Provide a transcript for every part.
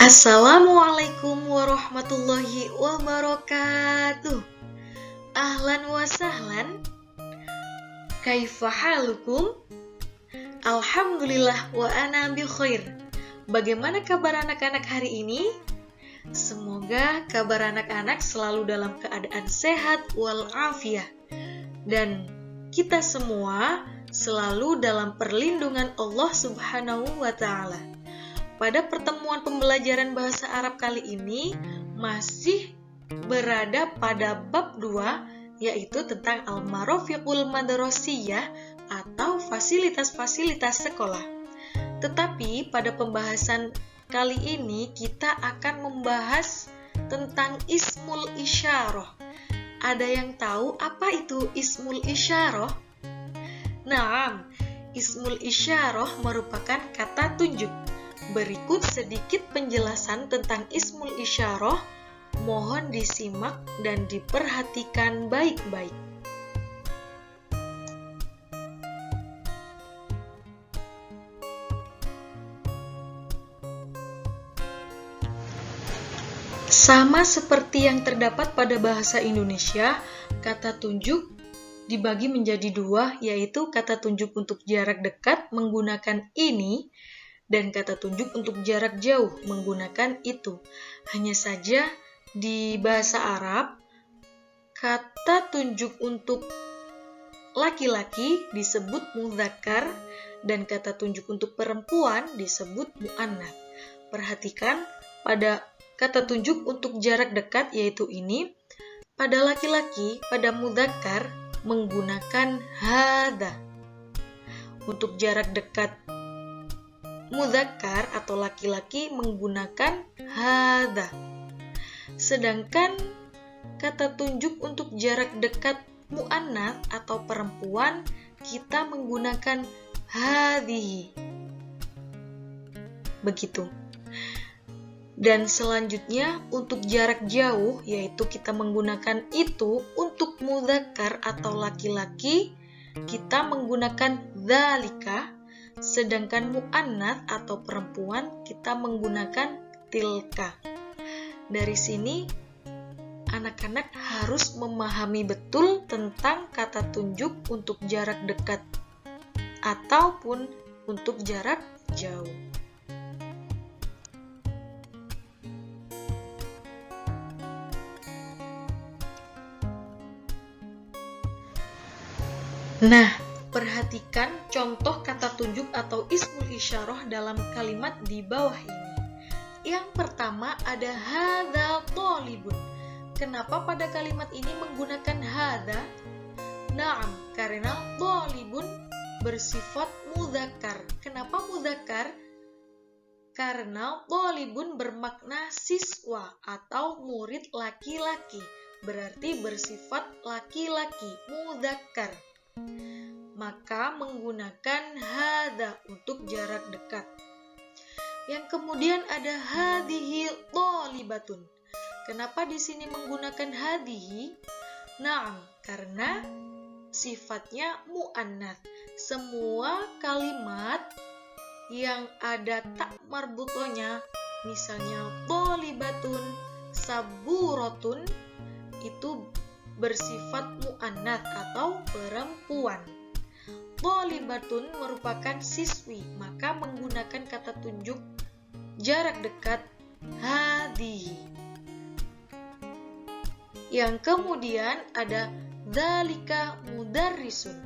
Assalamualaikum warahmatullahi wabarakatuh. Ahlan wa sahlan. Kaifa halukum? Alhamdulillah wa ana bi khair. Bagaimana kabar anak-anak hari ini? Semoga kabar anak-anak selalu dalam keadaan sehat walafiat dan kita semua selalu dalam perlindungan Allah Subhanahu wa taala. Pada pertemuan pembelajaran bahasa Arab kali ini masih berada pada bab 2, yaitu tentang al-marafiqul madrasiyah atau fasilitas-fasilitas sekolah. Tetapi pada pembahasan kali ini kita akan membahas tentang ismul isyarah. Ada yang tahu apa itu ismul isyarah? Naam, ismul isyarah merupakan kata tunjuk. Berikut sedikit penjelasan tentang ismul isyarah, mohon disimak dan diperhatikan baik-baik. Sama seperti yang terdapat pada bahasa Indonesia, kata tunjuk dibagi menjadi dua, yaitu kata tunjuk untuk jarak dekat menggunakan ini, dan kata tunjuk untuk jarak jauh menggunakan itu. Hanya saja di bahasa Arab, kata tunjuk untuk laki-laki disebut mudzakkar dan kata tunjuk untuk perempuan disebut muannats. Perhatikan pada kata tunjuk untuk jarak dekat yaitu ini, pada laki-laki, pada mudzakkar menggunakan hadza. Untuk jarak dekat mudzakkar atau laki-laki menggunakan hadza. Sedangkan kata tunjuk untuk jarak dekat muannats atau perempuan kita menggunakan hadhihi. Begitu. Dan selanjutnya untuk jarak jauh yaitu kita menggunakan itu untuk mudzakkar atau laki-laki kita menggunakan dzalika. Sedangkan muannats atau perempuan kita menggunakan tilka. Dari sini anak-anak harus memahami betul tentang kata tunjuk untuk jarak dekat ataupun untuk jarak jauh. Nah, perhatikan contoh kata tunjuk atau ismul isyarah dalam kalimat di bawah ini. Yang pertama ada hadza thalibun. Kenapa pada kalimat ini menggunakan hadza? Naam, karena thalibun bersifat mudzakkar. Kenapa mudzakkar? Karena thalibun bermakna siswa atau murid laki-laki. Berarti bersifat laki-laki, mudzakkar. Maka menggunakan hadza untuk jarak dekat. Yang kemudian ada hadhihi thalibatun. Kenapa di sini menggunakan hadhihi? Naam, karena sifatnya muannats. Semua kalimat yang ada tak marbutonya, misalnya thalibatun, saburatun, itu bersifat muannats atau perempuan. Thalibatun merupakan siswi, maka menggunakan kata tunjuk jarak dekat hadhihi. Yang kemudian ada dzalika mudarrisun.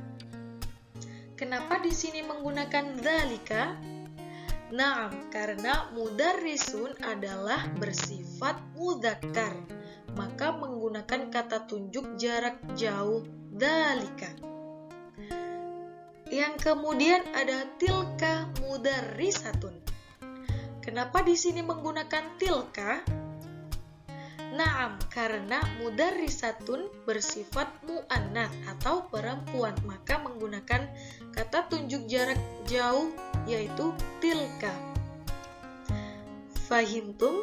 Kenapa di sini menggunakan dzalika? Naam, karena mudarrisun adalah bersifat mudzakkar, maka menggunakan kata tunjuk jarak jauh dzalika. Yang kemudian ada tilka mudarrisatun. Kenapa di sini menggunakan tilka? Naam, karena mudarrisatun bersifat muannats atau perempuan, maka menggunakan kata tunjuk jarak jauh yaitu tilka. Fahimtum?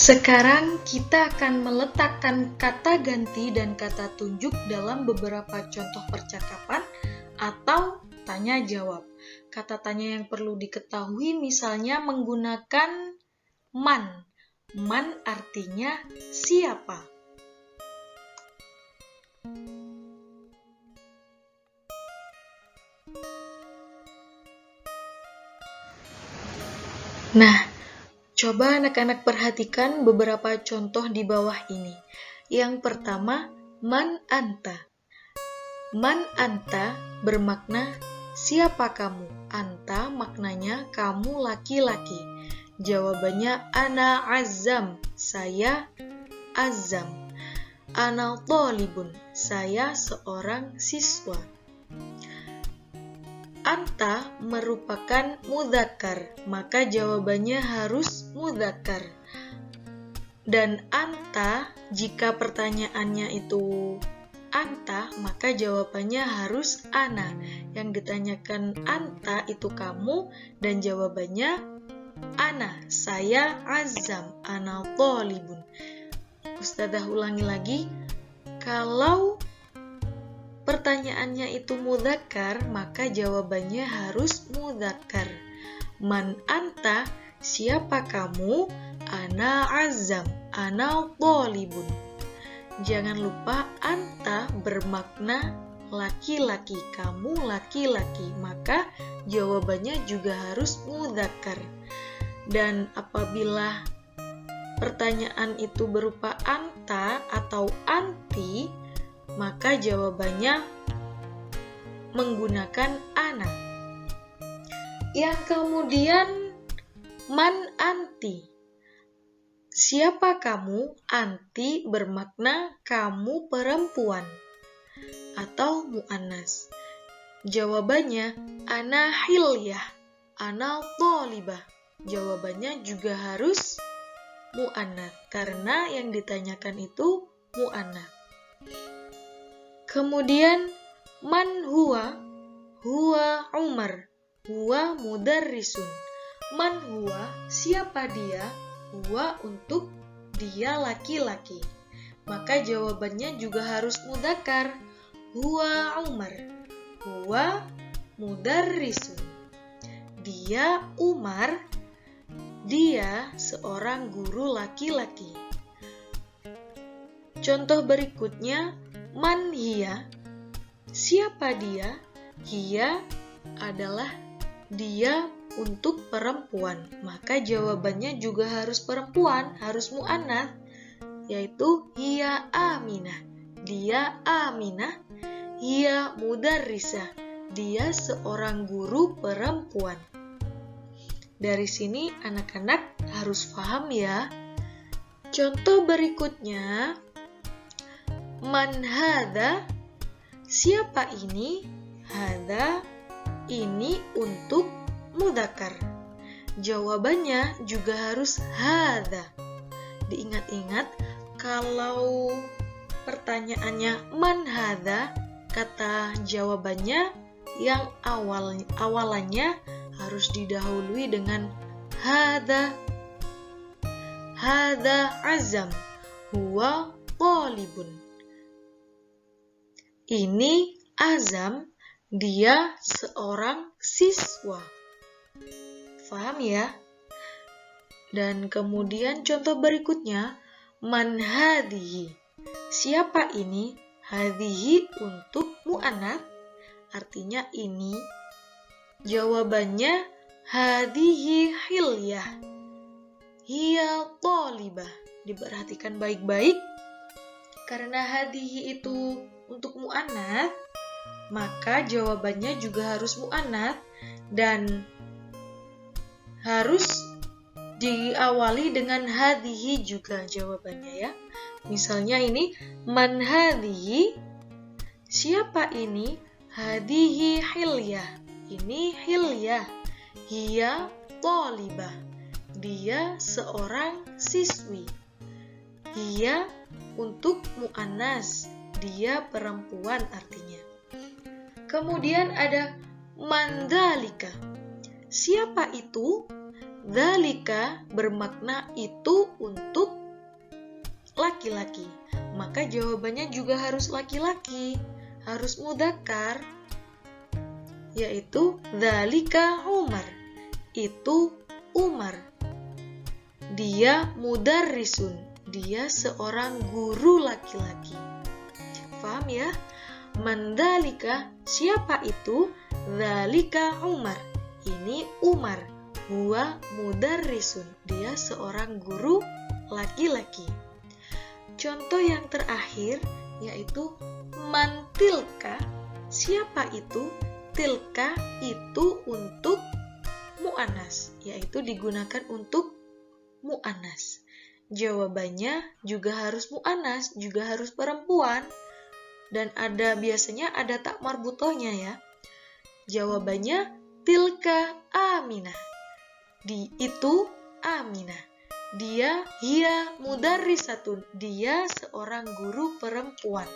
Sekarang kita akan meletakkan kata ganti dan kata tunjuk dalam beberapa contoh percakapan atau tanya jawab. Kata tanya yang perlu diketahui misalnya menggunakan man. Man artinya siapa. Nah, coba anak-anak perhatikan beberapa contoh di bawah ini. Yang pertama, man anta. Man anta bermakna siapa kamu? Anta maknanya kamu laki-laki. Jawabannya ana azam, saya azam. Ana thalibun, saya seorang siswa. Anta merupakan mudzakkar, maka jawabannya harus mudzakkar. Dan anta, jika pertanyaannya itu anta, maka jawabannya harus ana. Yang ditanyakan anta itu kamu, dan jawabannya ana, saya azam, ana thalibun. Ustadzah ulangi lagi, kalau pertanyaannya itu mudzakkar, maka jawabannya harus mudzakkar. Man anta, siapa kamu? Ana azam, ana thalibun. Jangan lupa anta bermakna laki-laki, kamu laki-laki, maka jawabannya juga harus mudzakkar. Dan apabila pertanyaan itu berupa anta atau anti, maka jawabannya menggunakan ana. Yang kemudian man anti. Siapa kamu? Anti bermakna kamu perempuan atau mu'annas. Jawabannya ana hilyah, ana thalibah. Jawabannya juga harus mu'annas karena yang ditanyakan itu mu'annas. Kemudian man huwa? Huwa Umar, huwa mudarrisun. Man huwa, siapa dia? Huwa untuk dia laki-laki. Maka jawabannya juga harus mudzakkar. Huwa Umar, huwa mudarrisun. Dia Umar, dia seorang guru laki-laki. Contoh berikutnya, man hiya, siapa dia? Hiya adalah dia untuk perempuan, maka jawabannya juga harus perempuan, harus mu'annas, yaitu hiya Aminah, dia Aminah. Hiya mudarrisah, dia seorang guru perempuan. Dari sini anak-anak harus paham ya. Contoh berikutnya, man hadza, siapa ini? Hadza, ini untuk mudzakkar. Jawabannya juga harus hadza. Diingat-ingat, kalau pertanyaannya man hadza, kata jawabannya yang awalannya harus didahului dengan hadza. Hadza azam, huwa thalibun. Ini azam, dia seorang siswa. Paham ya? Dan kemudian contoh berikutnya, man hadhihi. Siapa ini? Hadhihi untuk mu'annas, artinya ini. Jawabannya hadhihi hilyah, hiya thalibah. Diperhatikan baik-baik, karena hadhihi itu untuk mu'annas, maka jawabannya juga harus mu'annas dan harus diawali dengan hadhihi juga jawabannya ya. Misalnya ini man hadhihi, siapa ini? Hadhihi hilyah, ini hilyah, hiya thalibah, dia seorang siswi. Hiya untuk mu'annas, dia perempuan artinya. Kemudian ada man dzalika. Siapa itu? Dzalika bermakna itu untuk laki-laki. Maka jawabannya juga harus laki-laki, harus mudzakkar, yaitu dzalika Umar. Itu Umar. Dia mudarrisun, dia seorang guru laki-laki. Paham ya? Mandalika, siapa itu? Dzalika Umar. Ini Umar. Huwa mudarrisun, dia seorang guru laki-laki. Contoh yang terakhir yaitu mantilka. Siapa itu? Tilka itu untuk mu'annas, yaitu digunakan untuk mu'annas. Jawabannya juga harus mu'annas, juga harus perempuan. Dan biasanya ada tak marbutohnya ya. Jawabannya tilka Aminah. Itu Aminah. Dia hiya mudarrisatun. Dia seorang guru perempuan.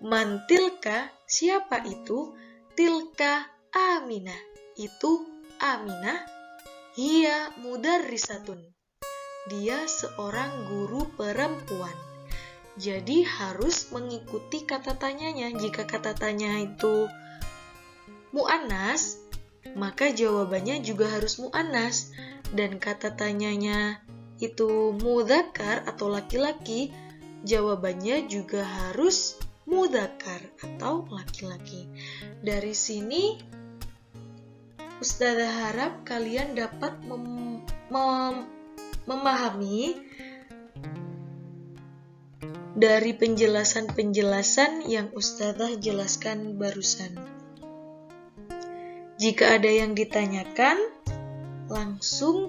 Mantilka, siapa itu? Tilka Aminah. Itu Aminah. Hiya mudarrisatun. Dia seorang guru perempuan. Jadi harus mengikuti kata tanyanya. Jika kata tanya itu mu'annas, maka jawabannya juga harus mu'annas. Dan kata tanyanya itu mudzakkar atau laki-laki, jawabannya juga harus mudzakkar atau laki-laki. Dari sini Ustazah harap kalian dapat memahami dari penjelasan-penjelasan yang Ustazah jelaskan barusan. Jika ada yang ditanyakan, langsung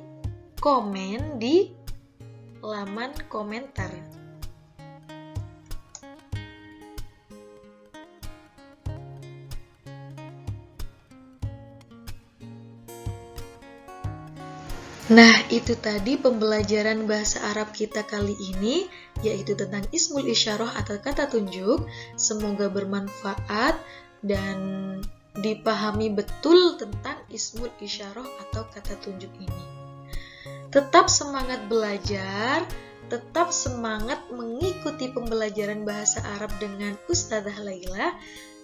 komen di laman komentar. Nah, itu tadi pembelajaran bahasa Arab kita kali ini, yaitu tentang ismul isyarah atau kata tunjuk. Semoga bermanfaat dan dipahami betul tentang ismul isyarah atau kata tunjuk ini. Tetap semangat belajar, tetap semangat mengikuti pembelajaran bahasa Arab dengan Ustazah Laila.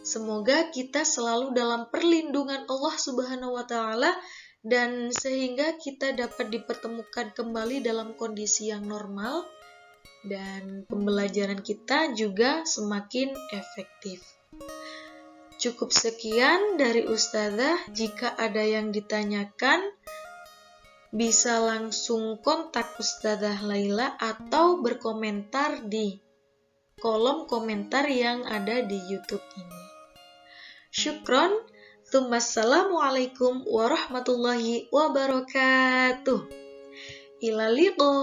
Semoga kita selalu dalam perlindungan Allah Subhanahu wa Ta'ala, dan sehingga kita dapat dipertemukan kembali dalam kondisi yang normal, dan pembelajaran kita juga semakin efektif. Cukup sekian dari Ustazah. Jika ada yang ditanyakan, bisa langsung kontak Ustazah Laila atau berkomentar di kolom komentar yang ada di YouTube ini. Syukron. Assalamualaikum warahmatullahi wabarakatuh. Ila liqa.